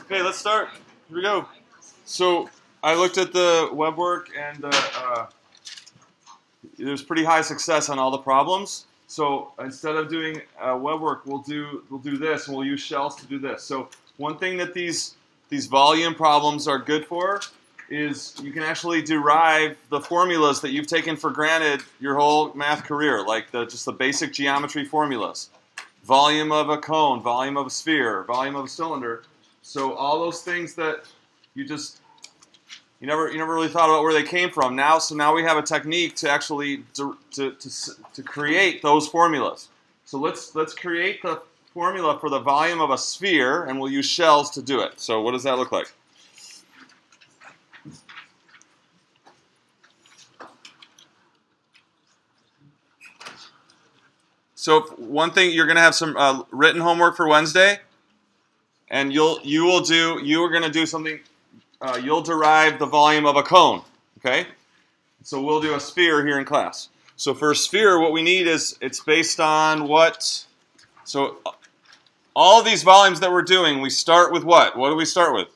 Okay, let's start. Here we go. So I looked at the web work, and there's pretty high success on all the problems. So instead of doing web work, we'll do this, and we'll use shells to do this. So one thing that these volume problems are good for is you can actually derive the formulas that you've taken for granted your whole math career, like just the basic geometry formulas. Volume of a cone, volume of a sphere, volume of a cylinder. So all those things that you never really thought about where they came from. Now we have a technique to actually to create those formulas. So let's create the formula for the volume of a sphere, and we'll use shells to do it. So what does that look like? So one thing, you're going to have some written homework for Wednesday, and you are going to do something. You'll derive the volume of a cone. Okay, so we'll do a sphere here in class. So for a sphere, what we need is it's based on what. So all of these volumes that we're doing, we start with what? What do we start with?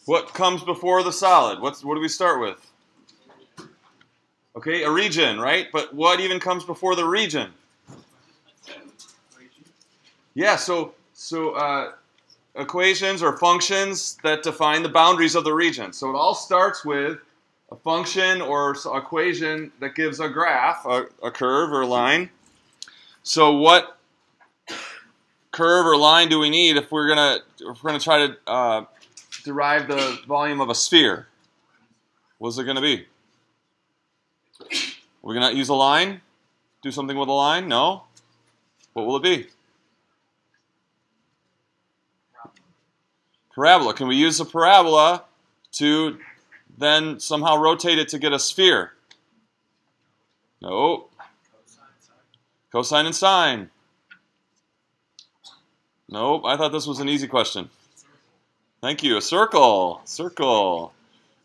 What comes before the solid? What do we start with? Okay, a region, right? But what even comes before the region? Yeah, so equations or functions that define the boundaries of the region. So it all starts with a function or equation that gives a graph, a curve or a line. So what curve or line do we need if we're gonna try to derive the volume of a sphere? What's it going to be? Are we going to use a line? Do something with a line? No? What will it be? Parabola. Can we use a parabola to then somehow rotate it to get a sphere? No. Cosine and sine. Nope. I thought this was an easy question. Thank you. A circle. Circle.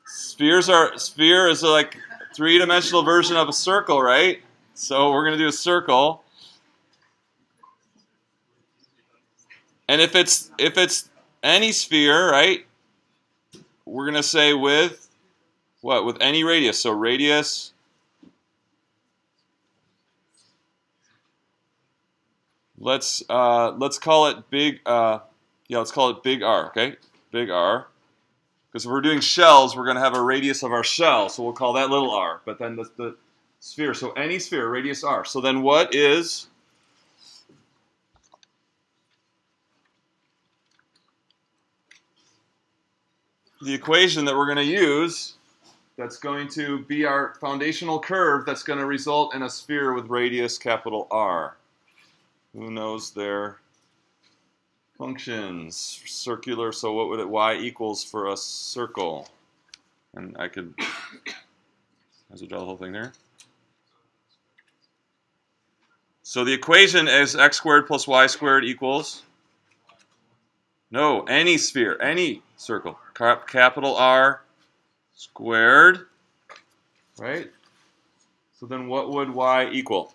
Sphere is like a three-dimensional version of a circle, right? So we're going to do a circle. And if it's any sphere, right? We're going to say with what? With any radius. So radius. Let's call it big. Let's call it big R. Okay, big R. Because if we're doing shells, we're going to have a radius of our shell, so we'll call that little r. But then the sphere, so any sphere, radius r. So then what is the equation that we're going to use that's going to be our foundational curve that's going to result in a sphere with radius capital R? Who knows their functions? Circular, so what would it, y equals for a circle? And I could, as draw the whole thing there. So the equation is x squared plus y squared equals, no, any sphere, any circle, capital R squared, right? So then what would y equal?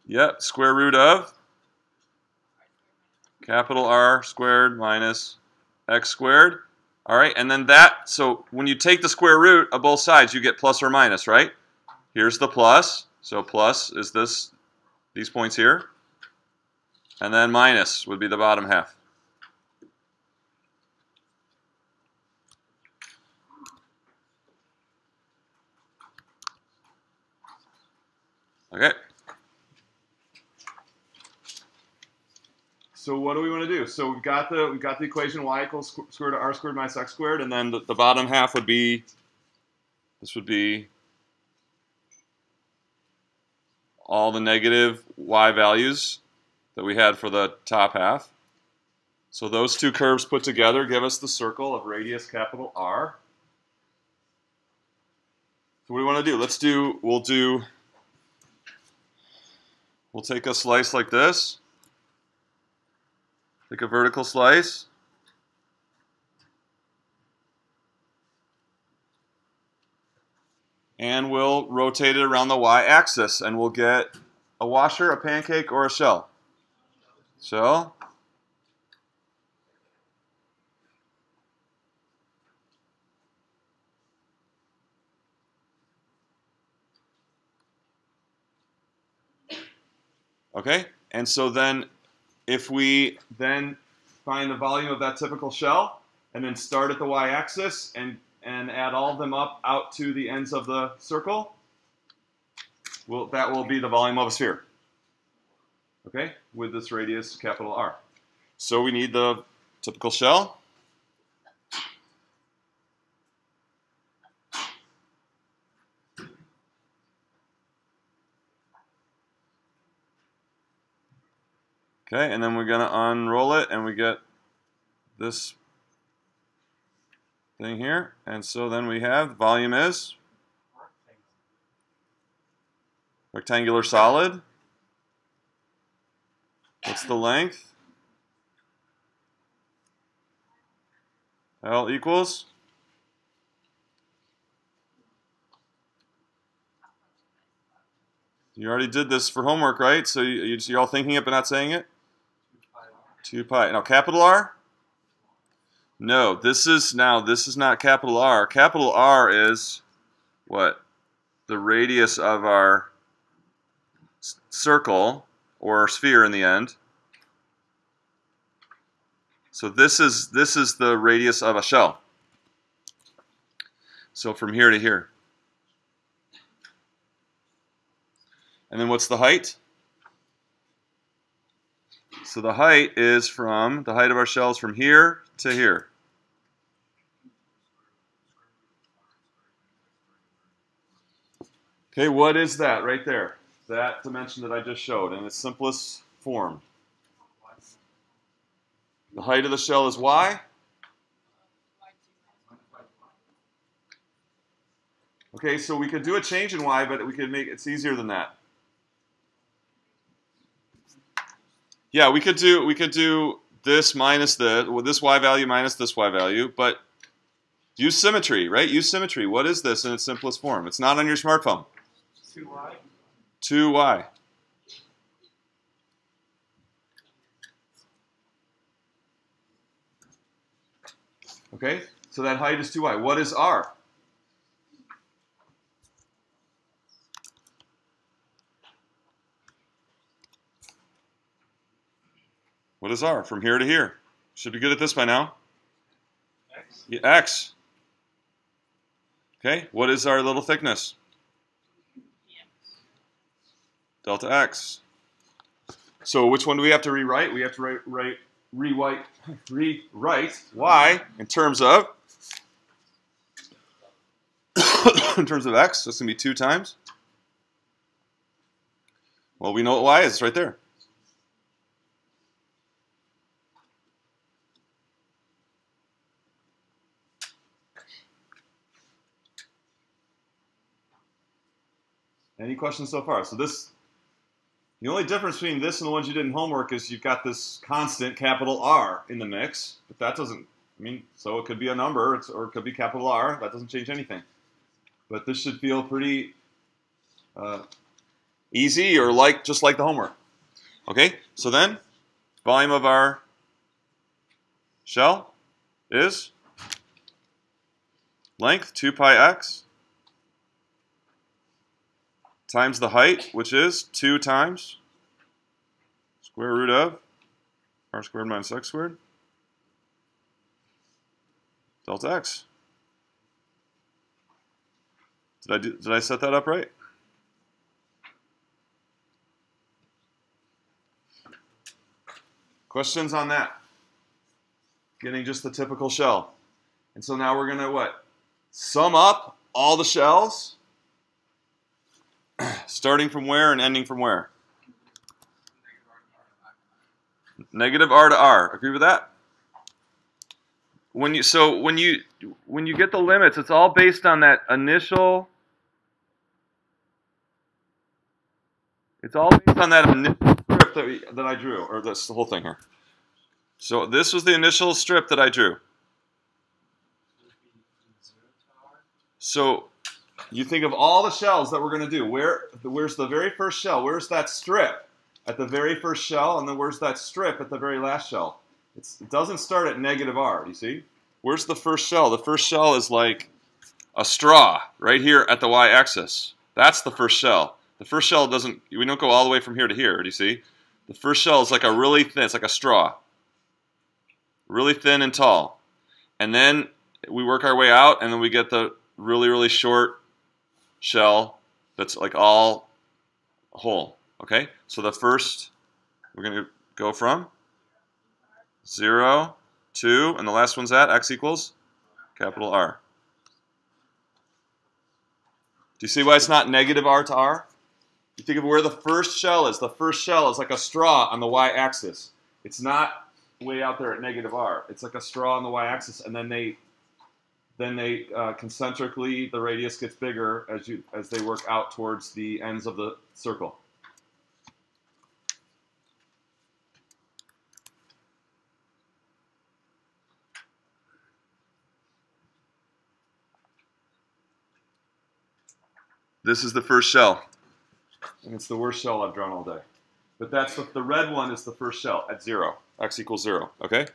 Yep, square root of capital R squared minus x squared. All right, and then that, so when you take the square root of both sides, you get plus or minus, right? Here's the plus, so plus is these points here, and then minus would be the bottom half. Okay. So what do we want to do? So we've got the equation y equals square root of r squared minus x squared, and then the bottom half would be, this would be all the negative y values that we had for the top half. So those two curves put together give us the circle of radius capital R. So what do we want to do? We'll take a slice like this. Take a vertical slice. And we'll rotate it around the y-axis, and we'll get a washer, a pancake, or a shell. Shell. Okay, and so then if we then find the volume of that typical shell, and then start at the y-axis and add all of them up out to the ends of the circle, well, that will be the volume of a sphere. Okay, with this radius capital R. So we need the typical shell. Okay, and then we're going to unroll it, and we get this thing here. And so then we have, the volume is rectangular solid. What's the length? L equals? You already did this for homework, right? So you're all thinking it but not saying it? 2 pi. Now capital R? No, this is not capital R. Capital R is what? The radius of our circle, or sphere in the end. So this is the radius of a shell. So from here to here. And then what's the height? So the height is from, the height of our shell is from here to here. Okay, what is that right there? That dimension that I just showed in its simplest form. The height of the shell is y. Okay, so we could do a change in y, but we could make it's easier than that. Yeah, we could do this minus this y value minus this y value, but use symmetry, right? Use symmetry. What is this in its simplest form? It's not on your smartphone. 2y. 2y. Okay, so that height is 2y. What is r? What is r? From here to here. Should be good at this by now. X. Yeah, x. Okay, what is our little thickness? Delta x. So which one do we have to rewrite? We have to rewrite y in terms of in terms of x. So it's going to be 2 times. Well, we know what y is. It's right there. Any questions so far? So this, the only difference between this and the ones you did in homework is you've got this constant capital R in the mix, but that doesn't, I mean, so it could be a number, or it could be capital R. That doesn't change anything. But this should feel pretty easy, or just like the homework. Okay, so then volume of our shell, is length 2 pi x times the height, which is 2 times square root of r squared minus x squared delta x. Did I set that up right? Questions on that? Getting just the typical shell. And so now we're going to what? Sum up all the shells, starting from where and ending from where? Negative r to r. Agree with that? When you get the limits, it's all based on that initial. It's all based on that initial strip that I drew, or this the whole thing here. So this was the initial strip that I drew. So you think of all the shells that we're going to do. Where's the very first shell? Where's that strip at the very first shell? And then where's that strip at the very last shell? It doesn't start at negative r, do you see? Where's the first shell? The first shell is like a straw right here at the y-axis. That's the first shell. The first shell we don't go all the way from here to here, do you see? The first shell is like a really thin, it's like a straw. Really thin and tall. And then we work our way out, and then we get the really, really short shell that's like all whole. Okay? So the first, we're going to go from 0, 2, and the last one's at x equals capital R. Do you see why it's not negative r to r? You think of where the first shell is. The first shell is like a straw on the y-axis. It's not way out there at negative r. It's like a straw on the y-axis, and then they concentrically, the radius gets bigger as they work out towards the ends of the circle. This is the first shell, and it's the worst shell I've drawn all day. But that's the red one is the first shell at 0, x equals 0, okay?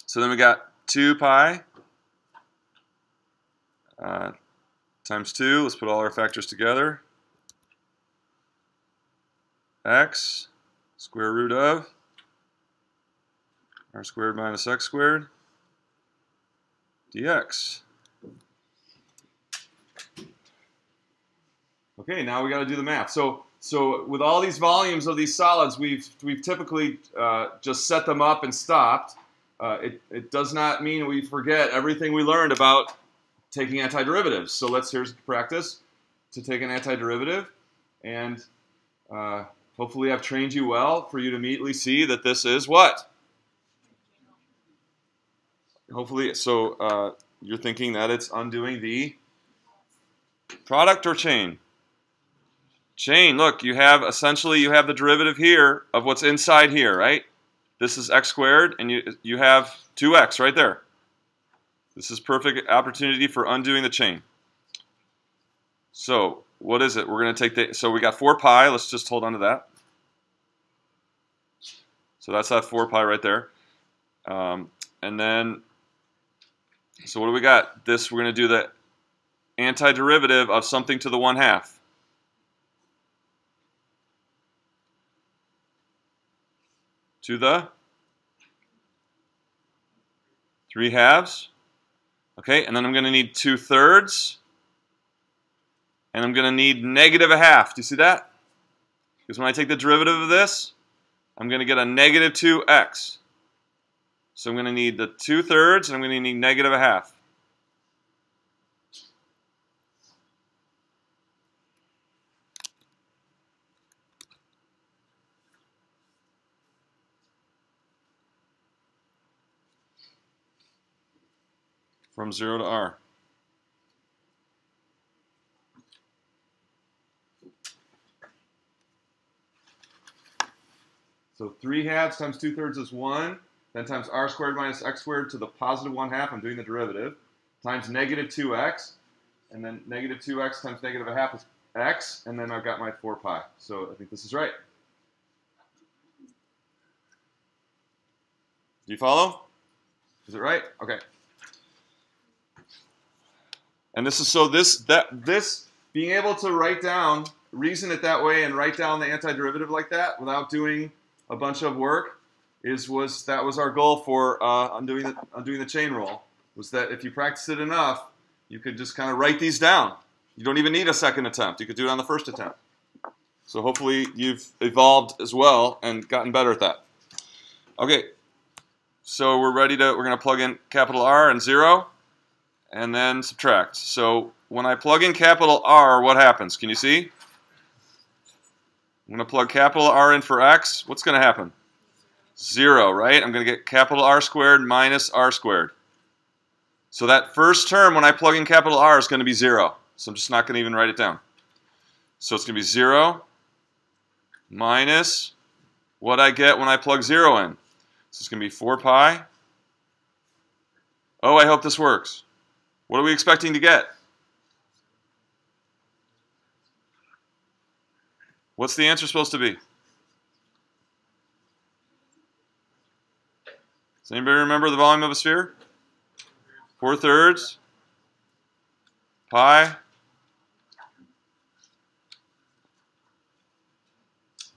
So then we got 2 pi times 2. Let's put all our factors together. X square root of r squared minus x squared dx. Okay, now we got to do the math. So with all these volumes of these solids, we've typically just set them up and stopped. It does not mean we forget everything we learned about taking antiderivatives. So here's practice to take an antiderivative, and hopefully I've trained you well for you to immediately see that this is what? Hopefully, so you're thinking that it's undoing the product or chain? Chain, look, you have the derivative here of what's inside here, right? This is x squared, and you have 2x right there. This is perfect opportunity for undoing the chain. So what is it? We're going to take so we got 4 pi. Let's just hold on to that. So that's that 4 pi right there. And then, so what do we got? We're going to do the antiderivative of something to the 1/2. To the 3/2. Okay, and then I'm going to need 2/3. And I'm going to need negative 1/2. Do you see that? Because when I take the derivative of this, I'm going to get a negative 2x. So I'm going to need the 2/3, and I'm going to need negative 1/2. From 0 to r. So 3/2 times 2/3 is 1. Then times r squared minus x squared to the positive 1/2. I'm doing the derivative. Times negative 2x. And then negative 2x times negative 1/2 is x. And then I've got my 4 pi. So I think this is right. Do you follow? Is it right? Okay. And this is so this being able to write down, reason it that way, and write down the antiderivative like that without doing a bunch of work was our goal for undoing the chain rule. Was that if you practice it enough, you could just kind of write these down. You don't even need a second attempt. You could do it on the first attempt. So hopefully you've evolved as well and gotten better at that. Okay, so we're going to plug in capital R and 0, and then subtract. So when I plug in capital R, what happens? Can you see? I'm going to plug capital R in for x. What's going to happen? 0, right? I'm going to get capital R squared minus R squared. So that first term, when I plug in capital R, is going to be 0. So I'm just not going to even write it down. So it's going to be 0 minus what I get when I plug 0 in. So it's going to be 4 pi. Oh, I hope this works. What are we expecting to get? What's the answer supposed to be? Does anybody remember the volume of a sphere? 4/3 pi.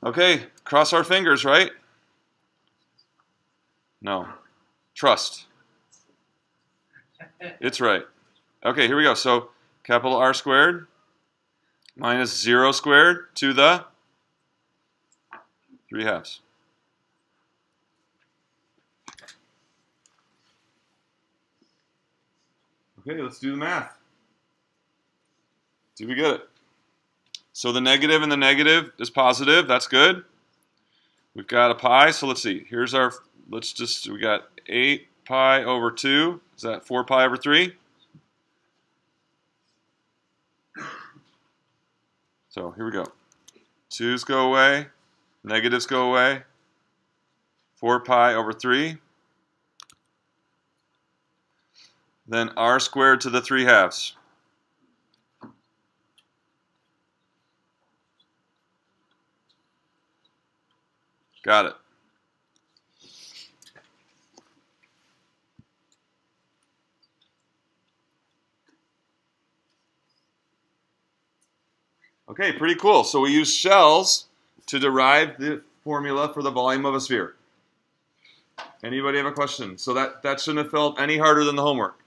Okay, cross our fingers, right? No. Trust. It's right. Okay, here we go. So capital R squared minus 0 squared to the 3/2. Okay, let's do the math. Do we get it? So the negative and the negative is positive. That's good. We've got a pi. So let's see. Here's our, we got 8 pi over 2. Is that 4 pi over 3? So here we go. 2's go away. Negatives go away. 4 pi over 3. Then R squared to the 3/2. Got it. Okay, pretty cool. So we use shells to derive the formula for the volume of a sphere. Anybody have a question? So that shouldn't have felt any harder than the homework.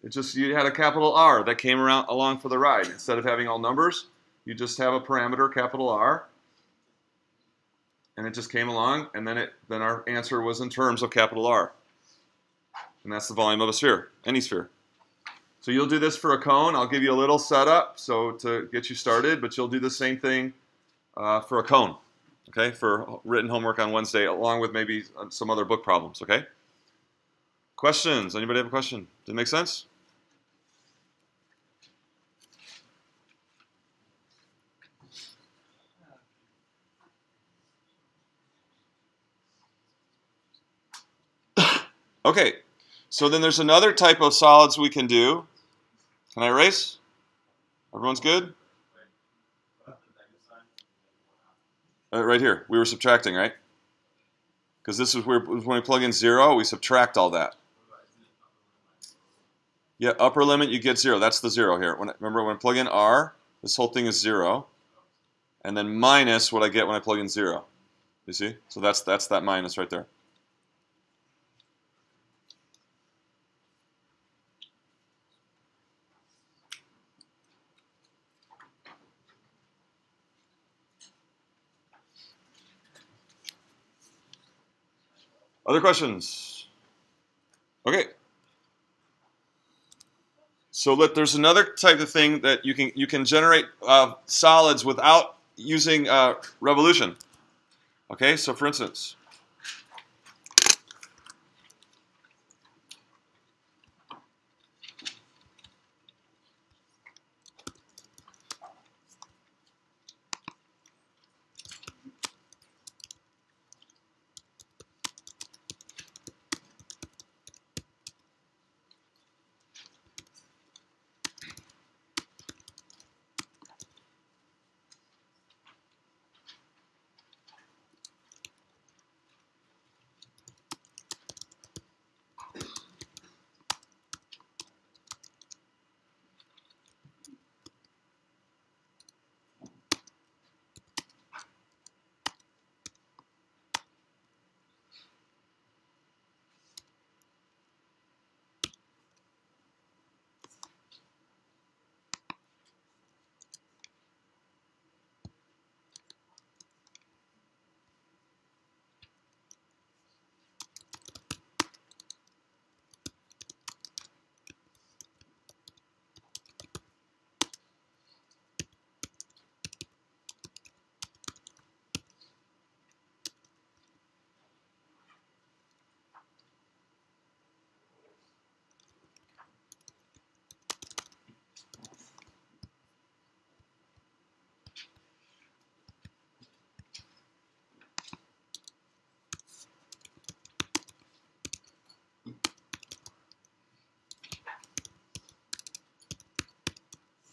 It's just you had a capital R that came along for the ride. Instead of having all numbers, you just have a parameter, capital R, and it just came along, and then our answer was in terms of capital R. And that's the volume of a sphere, any sphere. So you'll do this for a cone. I'll give you a little setup so to get you started, but you'll do the same thing for a cone, okay, for written homework on Wednesday, along with maybe some other book problems, okay? Questions? Anybody have a question? Did it make sense? Okay, so then there's another type of solids we can do. Can I erase? Everyone's good? Right here. We were subtracting, right? Because this is where when we plug in 0, we subtract all that. Yeah, upper limit, you get 0. That's the 0 here. Remember, when I plug in R, this whole thing is 0. And then minus what I get when I plug in 0. You see? So that's that minus right there. Other questions? Okay. So there's another type of thing that you can generate solids without using revolution. Okay, so for instance,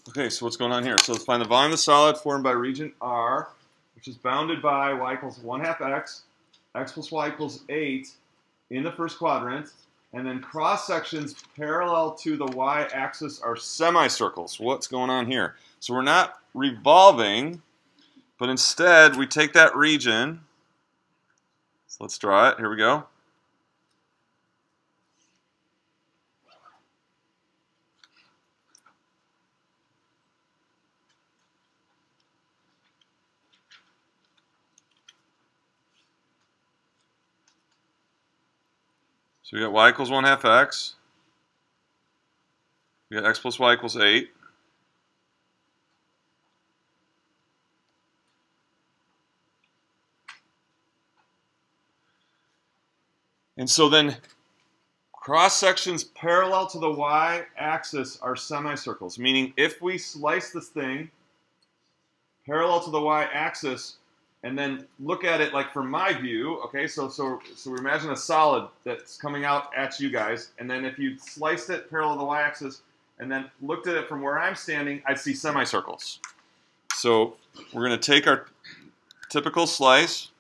Okay, so what's going on here? So let's find the volume of the solid formed by region R, which is bounded by y equals 1/2 x, x plus y equals 8 in the first quadrant, and then cross sections parallel to the y-axis are semicircles. What's going on here? So we're not revolving, but instead we take that region. So let's draw it. Here we go. So we got y equals 1/2 x. We got x plus y equals 8. And so then cross sections parallel to the y-axis are semicircles, meaning if we slice this thing parallel to the y-axis and then look at it like from my view, okay, so we imagine a solid that's coming out at you guys, and then if you sliced it parallel to the y-axis and then looked at it from where I'm standing, I'd see semicircles. So we're going to take our typical slice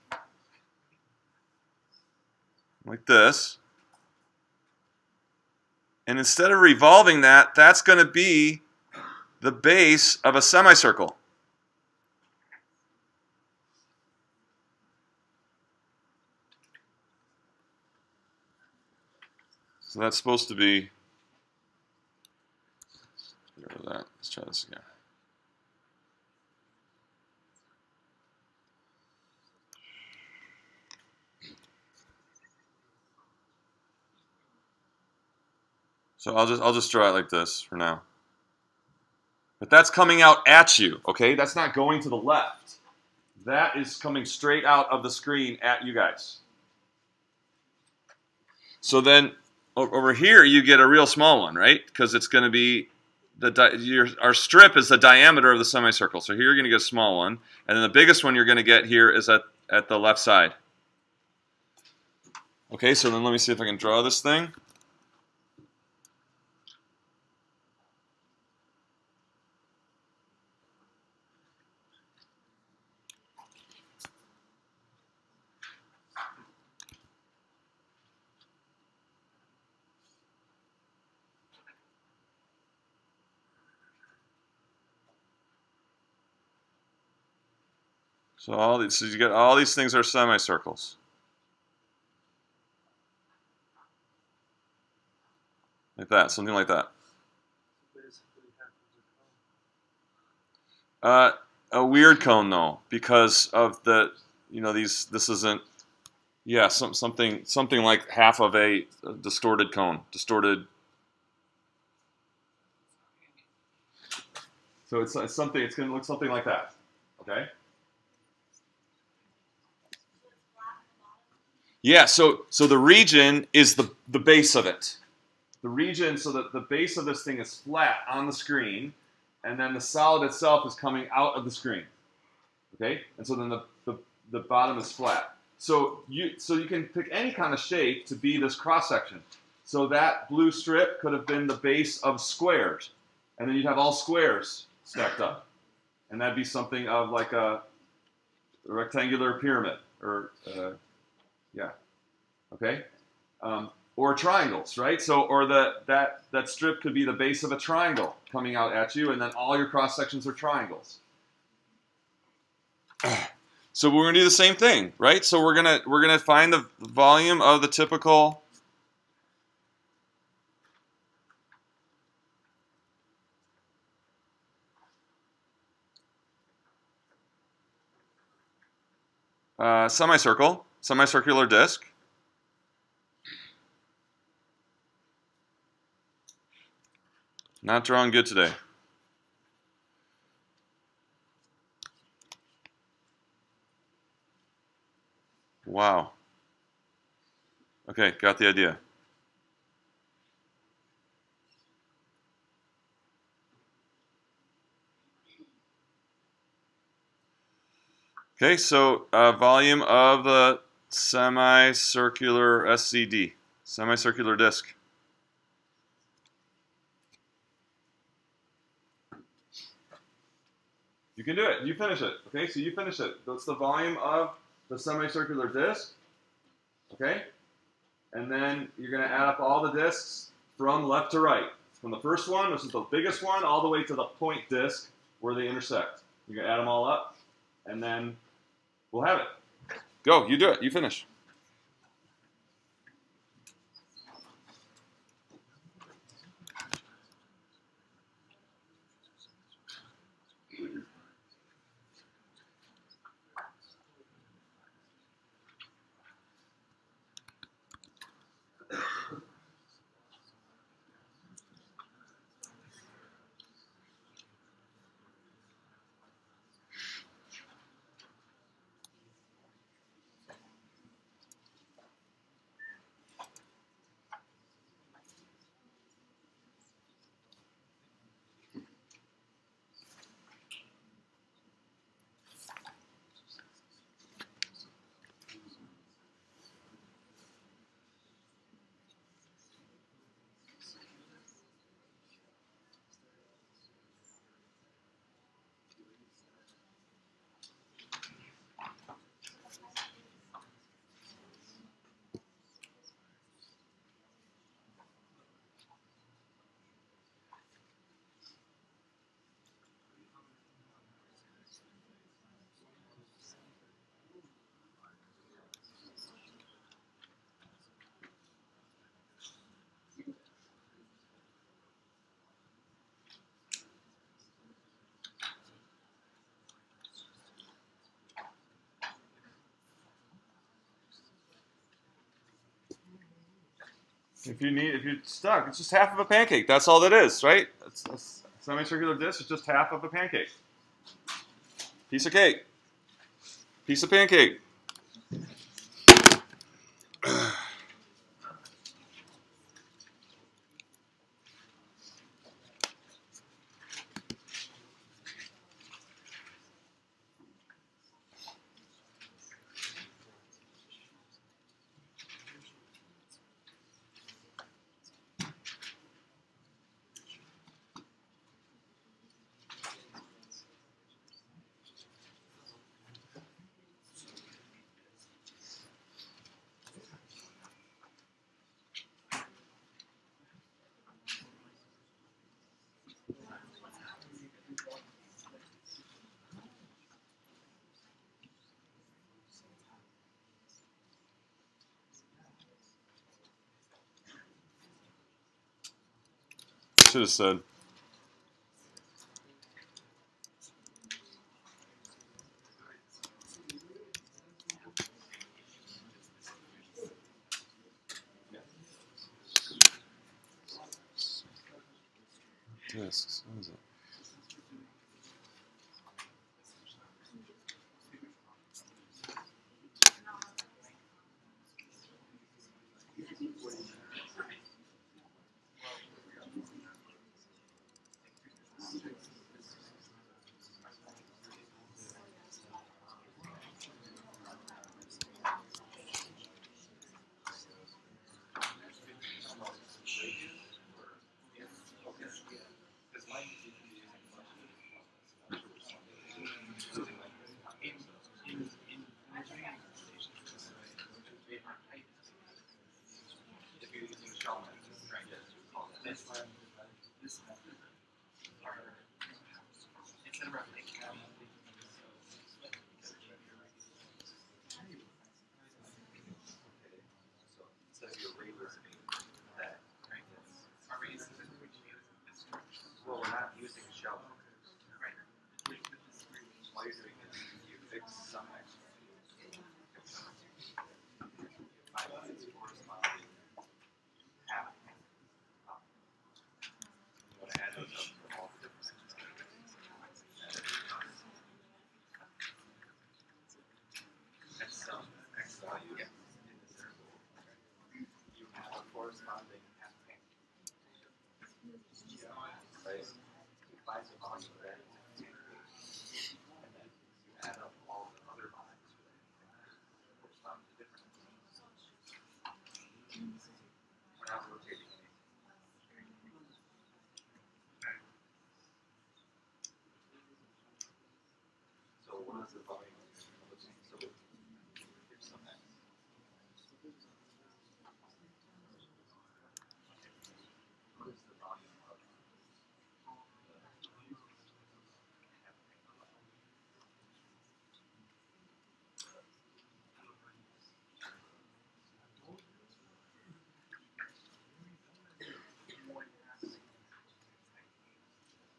like this, and instead of revolving that, that's going to be the base of a semicircle. So that's supposed to be, get rid of that. Let's try this again. So I'll just draw it like this for now. But that's coming out at you, okay? That's not going to the left. That is coming straight out of the screen at you guys. So then over here you get a real small one, right? Because it's going to be our strip is the diameter of the semicircle. So here you're going to get a small one, and then the biggest one you're going to get here is at the left side. Okay, so then let me see if I can draw this thing. So you get all these things are semicircles. Like that, something like that. A weird cone though, because of the, this isn't, yeah, something like half of a distorted cone, distorted. So it's something. It's going to look something like that. Okay. Yeah. So the region is the base of it. The region, so that the base of this thing is flat on the screen, and then the solid itself is coming out of the screen. Okay. And so then the bottom is flat. So you can pick any kind of shape to be this cross section. So that blue strip could have been the base of squares, and then you'd have all squares stacked up, and that'd be something of like a rectangular pyramid, or yeah, okay, or triangles, right? So or that strip could be the base of a triangle coming out at you, and then all your cross sections are triangles. So we're gonna do the same thing, right? So we're gonna find the volume of the typical semicircular disc. Not drawing good today. Wow. Okay, got the idea. Okay, so volume of the semicircular SCD, semicircular disc. You can do it. You finish it. Okay, so you finish it. That's the volume of the semicircular disc. Okay? And then you're going to add up all the discs from left to right. From the first one, which is the biggest one, all the way to the point disc where they intersect. You're going to add them all up, and then we'll have it. Go. You do it. You finish. If you're stuck, it's just half of a pancake. That's all that is, right? It's a semicircular disc. It's just half of a pancake. Piece of cake. Piece of pancake. Should have said. Discs. What is it? Well, we're not using a shell. Right. While you're doing it, you fix some extra. Five lines corresponding half. You want to add those up for all the different X sum, X value in the circle. You have a corresponding half pancake. Right? You find the volume of that pancake, and then you add up all the other volumes for that correspond to different. We're not rotating anything. is the volume of the thing? So here's some x. What is the volume of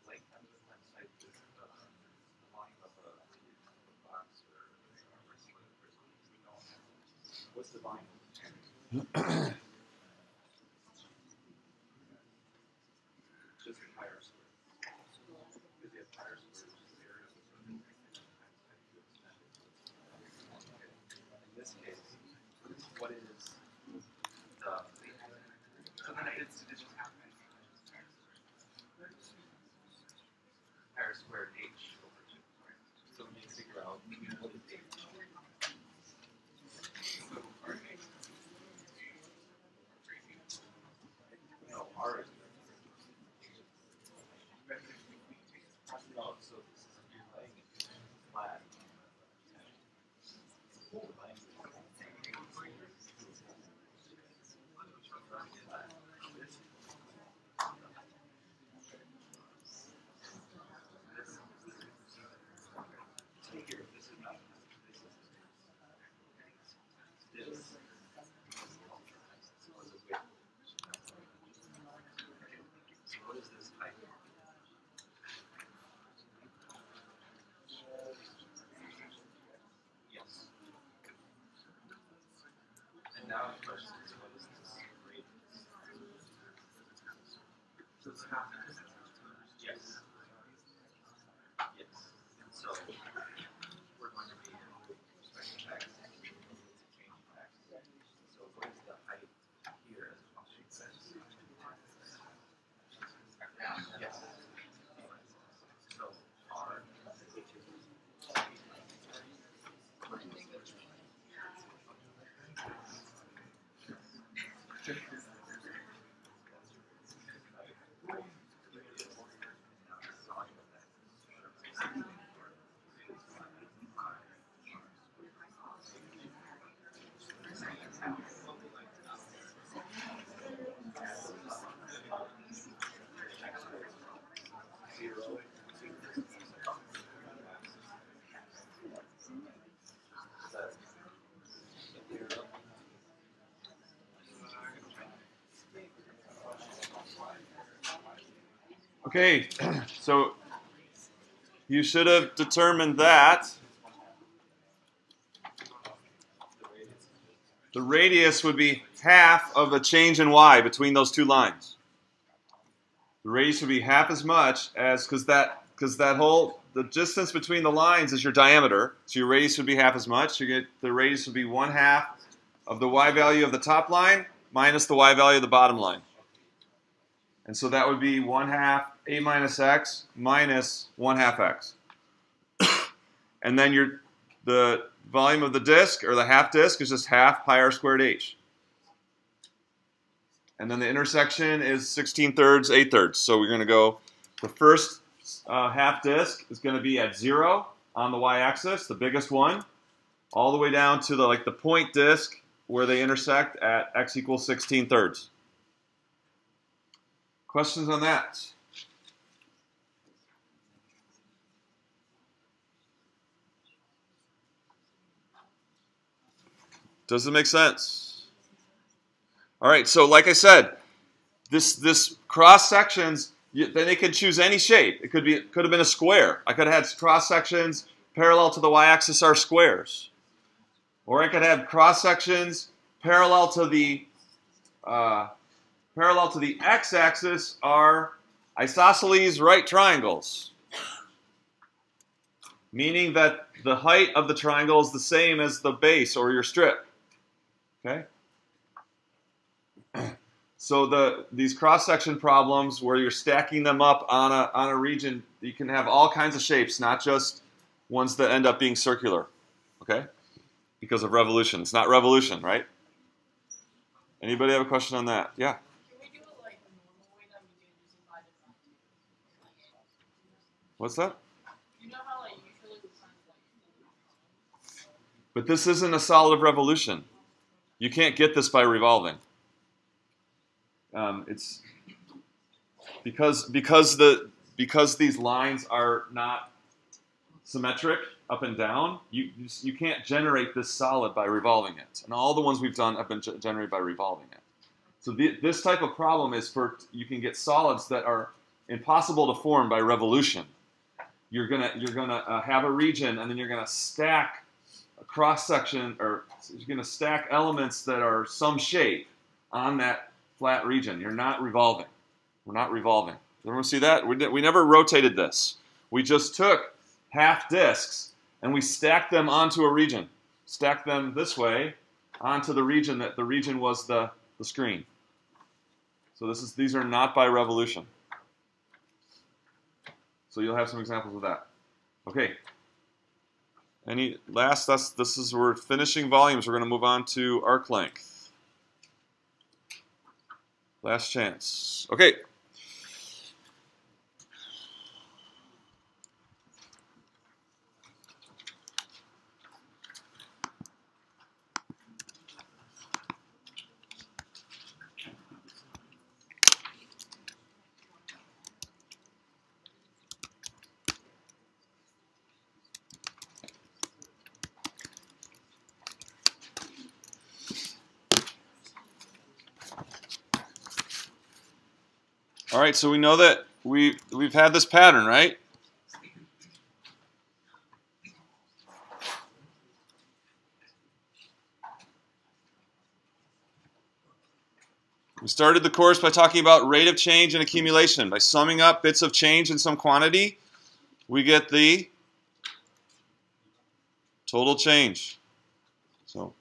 like I'm just trying to cite this the volume of a box or what's the volume of the pen? Just the tire square. Because you have tire squares, the area of the circle times height to extend it. In this case, what is the so then it's just tire squared h over 2. So we need to figure out what is h. No, r is no, so this is you're laying it flat. Here, this is not this is this. So what is width? So what is this height? Yes. And now the question is, what is this radius? So it's half. Yes. Yes. And so we're going to be respecting x, changing x. So what is the height here as a function of x? Yes. So r Okay, so you should have determined that the radius would be half of the change in y between those two lines. The radius would be half as much as, because that whole, the distance between the lines is your diameter, so your radius would be half as much. You get the radius would be 1/2 of the y value of the top line minus the y value of the bottom line. And so that would be 1/2 a minus x minus 1/2 x. And then the volume of the disk, or the half disk, is just half pi r squared h. And then the intersection is 16/3, 8/3. So we're going to go, the first half disk is going to be at 0 on the y-axis, the biggest one, all the way down to the point disk where they intersect at x equals 16/3. Questions on that? Does it make sense? All right, so like I said, this cross sections, then they can choose any shape. It could have been a square. I could have had cross sections parallel to the y-axis are squares, or I could have cross sections parallel to the x-axis are isosceles right triangles, meaning that the height of the triangle is the same as the base or your strip. Okay. So these cross-section problems where you're stacking them up on a region, you can have all kinds of shapes, not just ones that end up being circular. Okay? Because of revolution. It's not revolution, right? Anybody have a question on that? Yeah. Can we do it like the normal way that we do using 5 different? What's that? You know how like usually we find like But this isn't a solid of revolution. You can't get this by revolving. It's because these lines are not symmetric up and down. You can't generate this solid by revolving it. And all the ones we've done have been generated by revolving it. So this type of problem is you can get solids that are impossible to form by revolution. You're gonna have a region, and then you're gonna stack a cross section, or you're gonna stack elements that are some shape on that flat region. You're not revolving. We're not revolving. Everyone see that? We never rotated this. We just took half disks and we stacked them onto a region. Stacked them this way onto the region that the region was the screen. So these are not by revolution. So you'll have some examples of that. Okay. We're finishing volumes. We're going to move on to arc length. Last chance. Okay. All right, so we know that we've had this pattern, right? We started the course by talking about rate of change and accumulation. By summing up bits of change in some quantity, we get the total change. So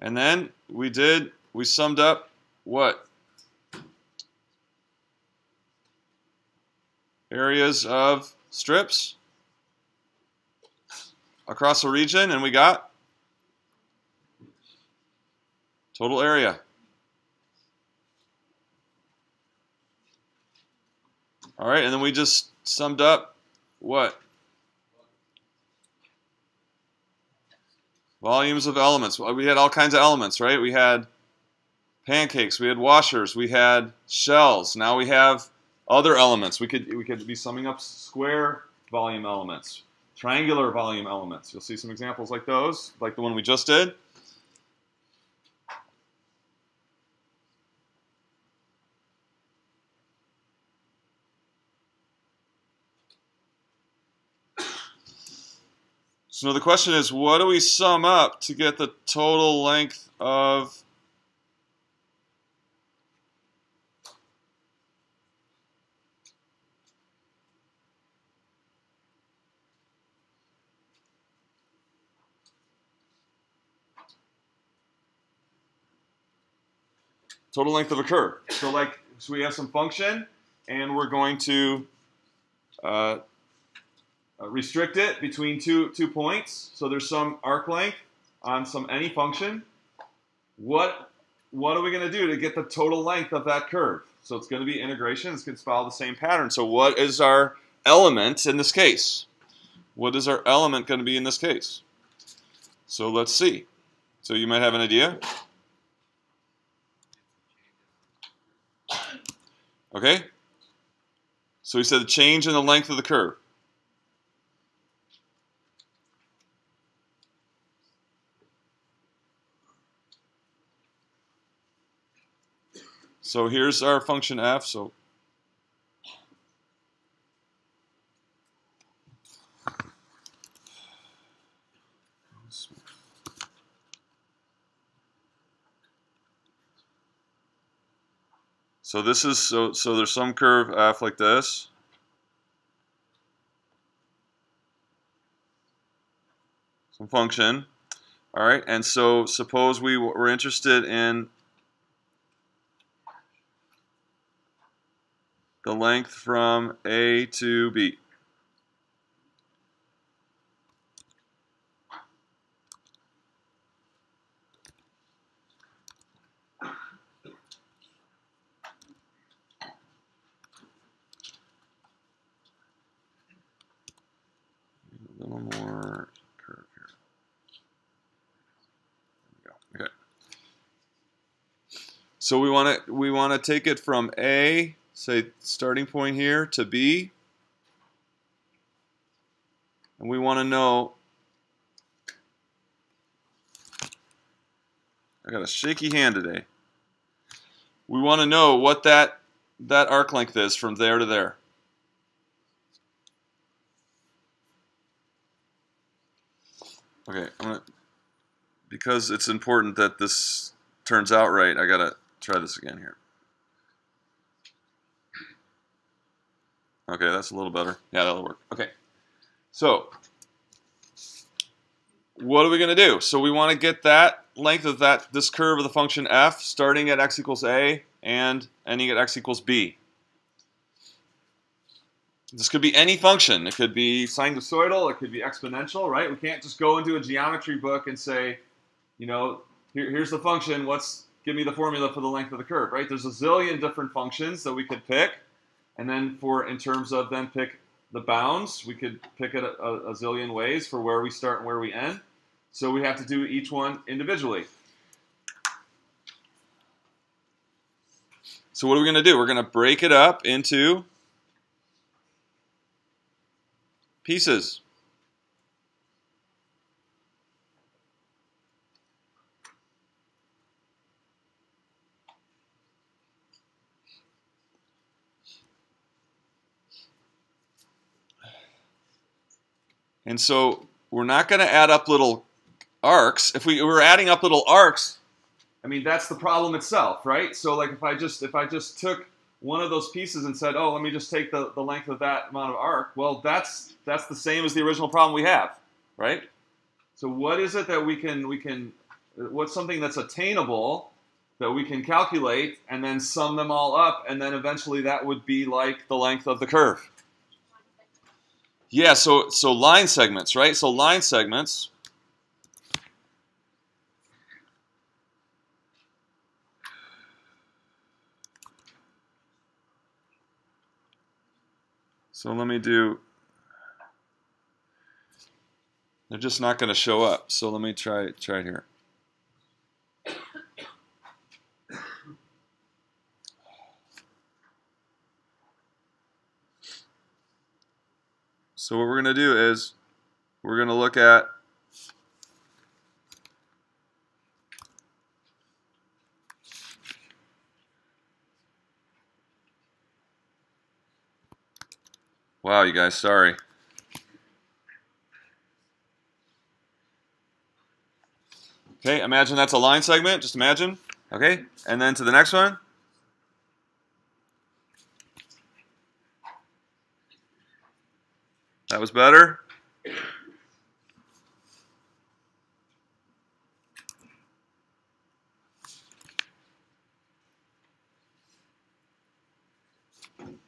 and then we summed up what? Areas of strips across a region, and we got total area. All right, and then we just summed up what? Volumes of elements. Well, we had all kinds of elements, right? We had pancakes, we had washers, we had shells. Now we have other elements. We could be summing up square volume elements, triangular volume elements. You'll see some examples like those, like the one we just did. So the question is, what do we sum up to get the total length of total length of a curve? So we have some function, and we're going to restrict it between two points. So there's some arc length on any function. What are we going to do to get the total length of that curve? So it's going to be integration. It's going to follow the same pattern. So what is our element in this case? What is our element going to be in this case? So let's see. So you might have an idea. Okay? So we said the change in the length of the curve. So here's our function f. So this is so there's some curve f like this. Some function. All right, and so suppose we were interested in the length from A to B. So we want to take it from A, say starting point here, to B, and we want to know. I got a shaky hand today. We want to know what that arc length is from there to there. Okay, because it's important that this turns out right, I gotta try this again here. Okay, that's a little better. Yeah, that'll work. Okay, so what are we gonna do? So we want to get that length of this curve of the function f starting at x equals a and ending at x equals b. This could be any function. It could be sinusoidal. It could be exponential, right? We can't just go into a geometry book and say, you know, here's the function. Give me the formula for the length of the curve, right? There's a zillion different functions that we could pick, and then in terms of then pick the bounds, we could pick it a zillion ways for where we start and where we end. So we have to do each one individually. So what are we going to do? We're going to break it up into pieces. And so we're not going to add up little arcs. If we were adding up little arcs, I mean, that's the problem itself, right? So like if I just took one of those pieces and said, oh, let me just take the length of that amount of arc, well, that's the same as the original problem we have, right? So what is it that what's something that's attainable that we can calculate and then sum them all up, and then eventually that would be like the length of the curve? Yeah, so line segments, right? So line segments. So let me do, they're just not going to show up. So let me try it here. So what we're going to do is we're going to look at wow, you guys, sorry. Okay, imagine that's a line segment, just imagine. Okay, and then to the next one. That was better.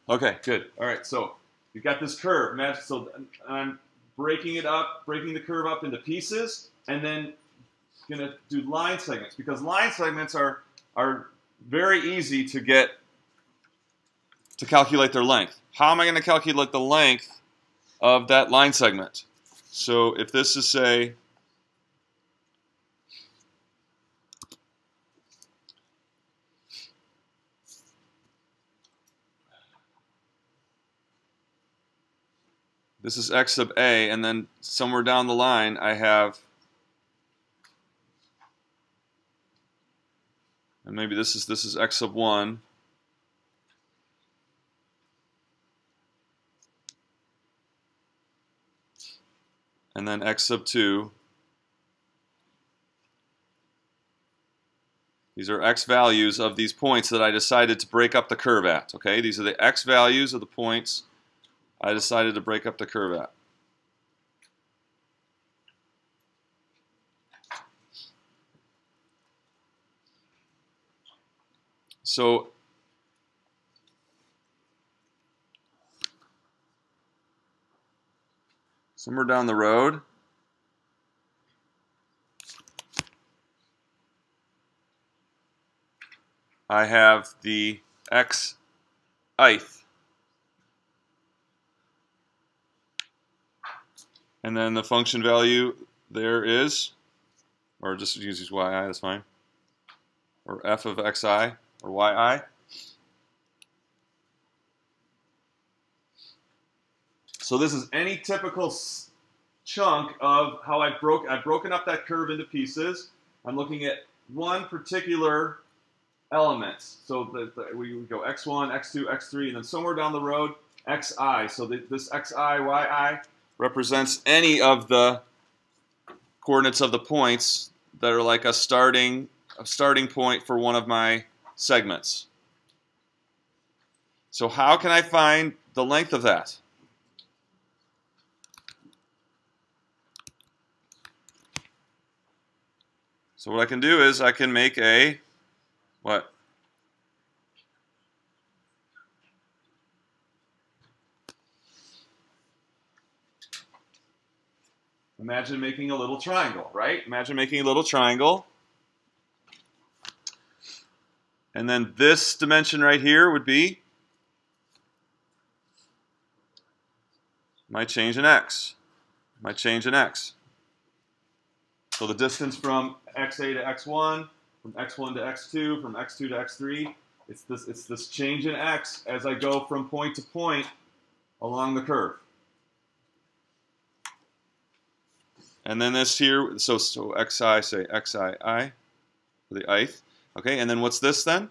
Okay, good. All right, so you've got this curve. Imagine, so I'm breaking the curve up into pieces, and then going to do line segments, because line segments are very easy to calculate their length. How am I going to calculate the length of that line segment? So if this is, say, this is x sub a, and then somewhere down the line I have, and maybe this is x sub 1. And then x sub 2. These are x values of these points that I decided to break up the curve at. Okay, these are the x values of the points I decided to break up the curve at. So somewhere down the road, I have the x'th, and then the function value there is, or just use y, that's fine, or f of xi. or yi. So this is any typical chunk of how I've broken up that curve into pieces. I'm looking at one particular element. So we go x1, x2, x3, and then somewhere down the road, xi. So this xi, yi represents any of the coordinates of the points that are like a starting point for one of my segments. So how can I find the length of that? So what I can do is I can make a, what? Imagine making a little triangle, right? Imagine making a little triangle. And then this dimension right here would be my change in x. My change in x. So the distance from xa to x1, from x1 to x2, from x2 to x3, it's this change in x as I go from point to point along the curve. And then this here, so xi, say xii, for the ith. Okay, and then what's this then?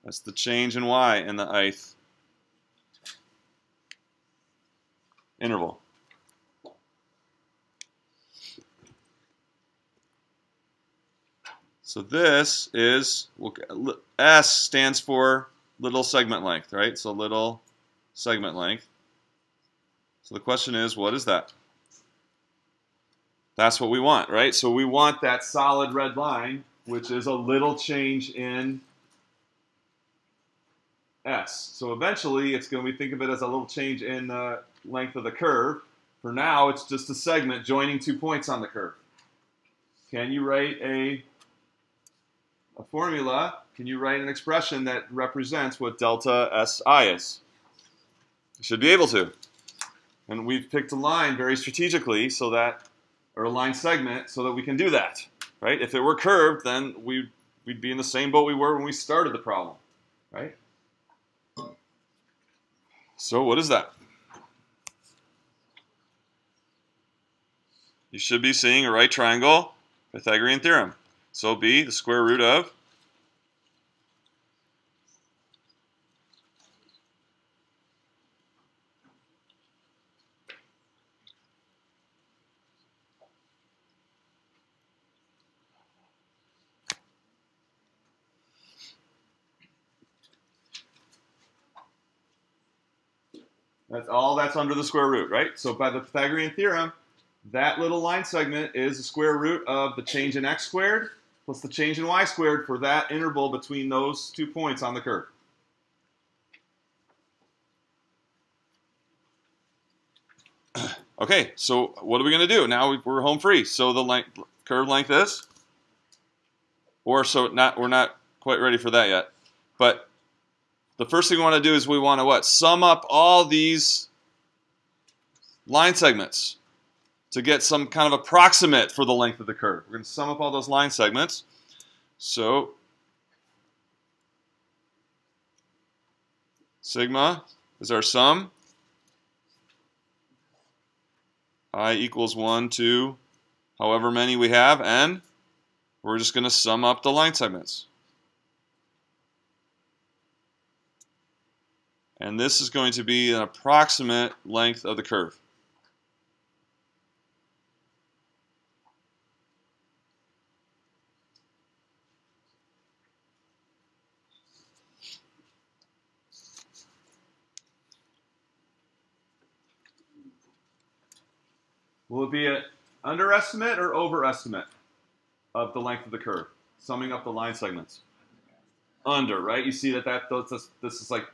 That's the change in y in the ith interval. So this is, S stands for little segment length, right? So little segment length. So the question is, what is that? That's what we want, right? So we want that solid red line, which is a little change in S. So eventually, it's going to think of it as a little change in the length of the curve. For now, it's just a segment joining 2 points on the curve. Can you write a formula? Can you write an expression that represents what delta SI is? You should be able to. And we've picked a line very strategically so that, or a line segment, so that we can do that, right? If it were curved, then we'd be in the same boat we were when we started the problem, right? So what is that? You should be seeing a right triangle, Pythagorean theorem. So B, the square root of that's under the square root, right? So by the Pythagorean theorem, that little line segment is the square root of the change in x squared plus the change in y squared for that interval between those 2 points on the curve. Okay, so what are we going to do? Now we're home free. So the curve length is, we're not quite ready for that yet. But the first thing we want to do is we want to what? Sum up all these line segments to get some kind of approximate for the length of the curve. We're going to sum up all those line segments. So sigma is our sum. I equals 1 to however many we have, and we're just going to sum up the line segments. And this is going to be an approximate length of the curve. Will it be an underestimate or overestimate of the length of the curve? Summing up the line segments. Under, right? You see this is like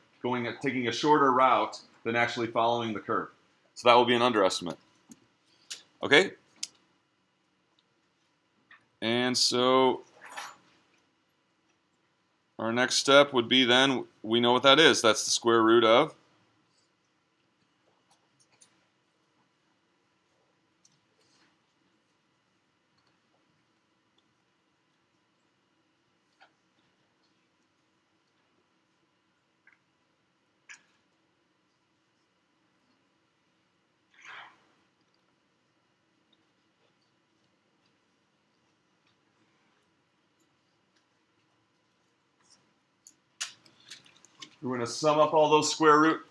taking a shorter route than actually following the curve. So that will be an underestimate. Okay? And so our next step would be then, we know what that is. That's the square root of We're going to sum up all those square root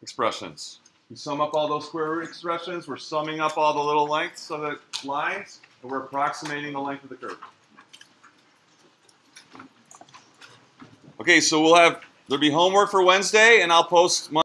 expressions. We sum up all those square root expressions. We're summing up all the little lengths of the lines, and we're approximating the length of the curve. Okay, so there'll be homework for Wednesday, and I'll post